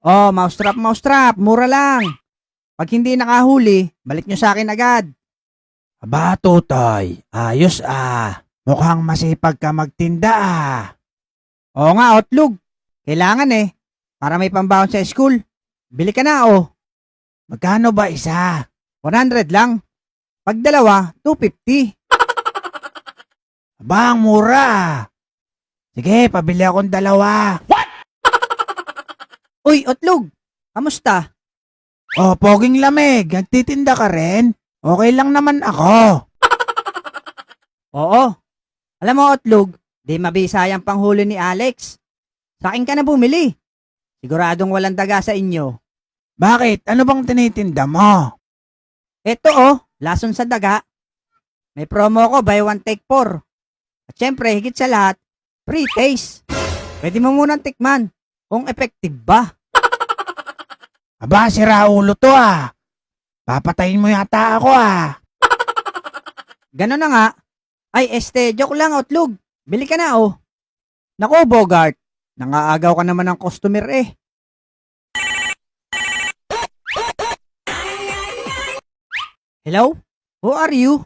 Oh, mousetrap, mura lang. Pag hindi nakahuli, balik nyo sa akin agad. Aba, Totoy, ayos ah. Mukhang masipag ka magtinda ah. Oo nga, Otlog. Kailangan eh. Para may pambawon sa school. Bili ka na, oh. Magkano ba isa? 100 lang. Pag dalawa, 250. Aba, ang mura ah. Sige, pabili akong dalawa. Uy, Otlog. Kamusta? Oh, poging lamig. Nagtitinda ka rin? Okay lang naman ako. Oo. Alam mo, Otlog, di mabisa yung panghuli ni Alex. Sa akin ka na bumili. Siguradong walang daga sa inyo. Bakit? Ano bang tinitinda mo? Eto oh, lason sa daga. May promo ko, buy one take four. At syempre, higit sa lahat, free taste. Pwede mo munang tikman kung effective ba. Aba, sira ulo to ah. Papatayin mo yata ako ah. Ganon na nga. Ay, joke lang, Otlog. Bili ka na oh. Nako, Bogart. Nangaagaw ka naman ng customer eh. Hello? Who are you?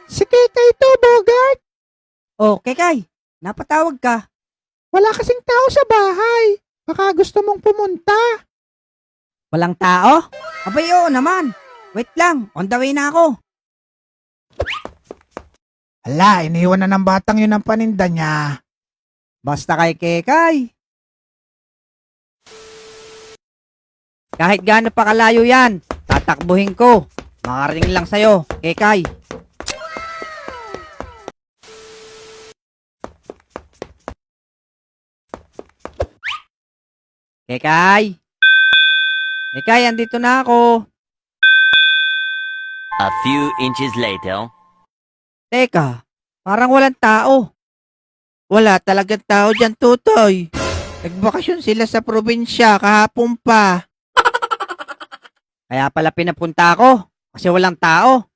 Si Kekay to, Bogart. Oh, Kekay. Napatawag ka. Wala kasing tao sa bahay. Baka gusto mong pumunta. Walang tao? Abay, oo naman. Wait lang, on the way na ako. Hala, iniwan na ng batang yun ang paninda niya. Basta kay Kekay. Kahit gaano pa kalayo yan, tatakbuhin ko. Makarating lang sa'yo, Kekay. Kekay! Kekay, andito na ako. A few inches later. Teka, parang walang tao. Wala talagang tao dyan, Tutoy. Nagbakasyon sila sa probinsya kahapon pa. Kaya pala pinapunta ako kasi walang tao.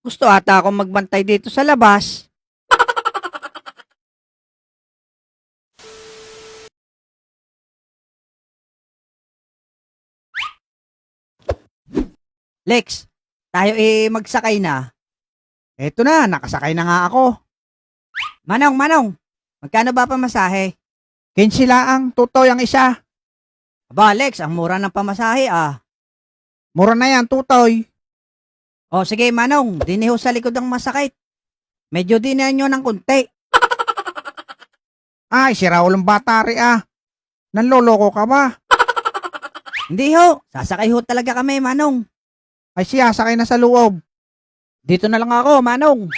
Gusto ata akong magbantay dito sa labas. Lex, tayo magsakay na. Eto na, nakasakay na nga ako. Manong, magkano ba pamasahe? 15 laang, Tutoy ang isa. Aba, Lex, ang mura ng pamasahe ah. Mura na yan, Tutoy. O sige, Manong, diniho sa likod ang masakit. Medyo dinahan nyo ng kunti. Ay, sira ulong bata rin ah. Nanloloko ka ba? Hindi ho, sasakay ho talaga kami, Manong. Ay siya, sakay na sa loob. Dito na lang ako, Manong.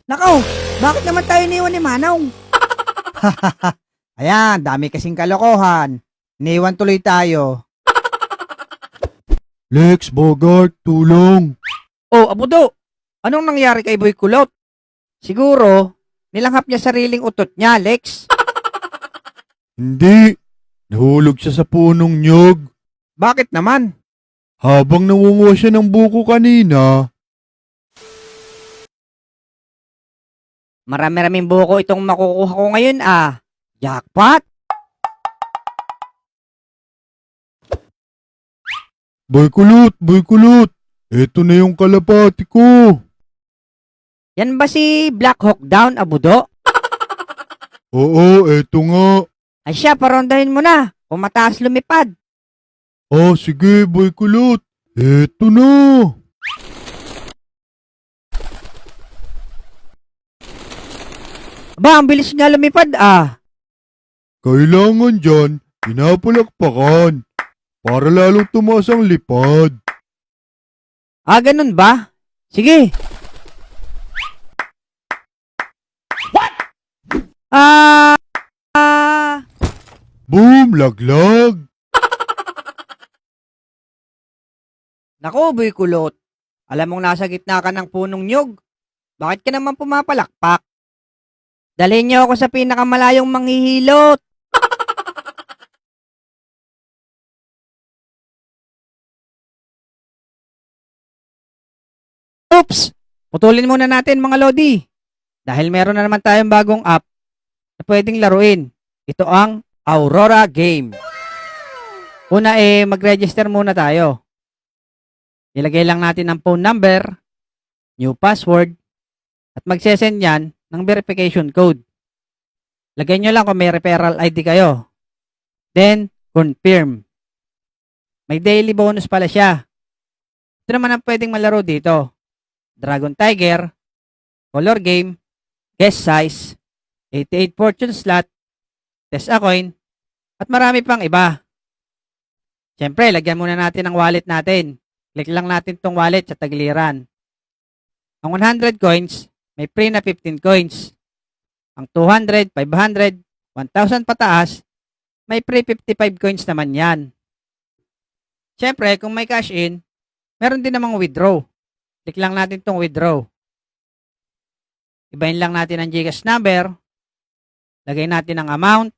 Nakaw, bakit naman tayo iniwan ni Manong? Ayan, dami kasing kalokohan. Iniwan tuloy tayo. Lex, Bogart, tulong. Oh, Abudo, anong nangyari kay Boy Kulot? Siguro, nilanghap niya sariling utot niya, Lex. Hindi. Nahulog siya sa punong nyog. Bakit naman? Habang nangunguha siya ng buko kanina, Marami-raming buko itong makukuha ko ngayon ah. Jackpot! Boy kulot, eto na yung kalapati ko. Yan ba si Black Hawk Down, Abudo? Oo, eto nga. Ay siya, parondahin mo na. Kung mataas lumipad. Ah, sige, boy kulot. Eto na. Aba, ang bilis niya lumipad ah. Kailangan dyan, pinapalakpakan para lalong tumaas ang lipad. Ah, ganun ba? Sige. What? Boom, laglag. Naku, Boy Kulot. Alam mong nasa gitna ka ng punong nyog. Bakit ka naman pumapalakpak? Dalhin niyo ako sa pinakamalayong manghihilot. Oops! Putulin muna natin mga lodi. Dahil meron na naman tayong bagong app na pwedeng laruin. Ito ang Aurora Game. Una mag-register muna tayo. Ilagay lang natin ang phone number, new password, at magsesend yan ng verification code. Lagay nyo lang kung may referral ID kayo. Then, confirm. May daily bonus pala siya. Ito naman ang pwedeng malaro dito. Dragon Tiger, Color Game, Guess Size, 88 Fortune Slot, Test a Coin, at marami pang iba. Siyempre, lagyan muna natin ang wallet natin. Click lang natin tong wallet sa tagiliran. Ang 100 coins, may free na 15 coins. Ang 200, 500, 1,000 pataas, may free 55 coins naman yan. Siyempre, kung may cash in, meron din namang withdraw. Click lang natin tong withdraw. Ibahin lang natin ang GCash number. Lagay natin ang amount.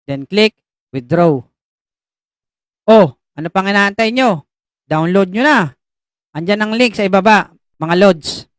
Then click withdraw. Oh, ano pang inaantay nyo? Download nyo na. Andyan ang link sa ibaba, mga lods.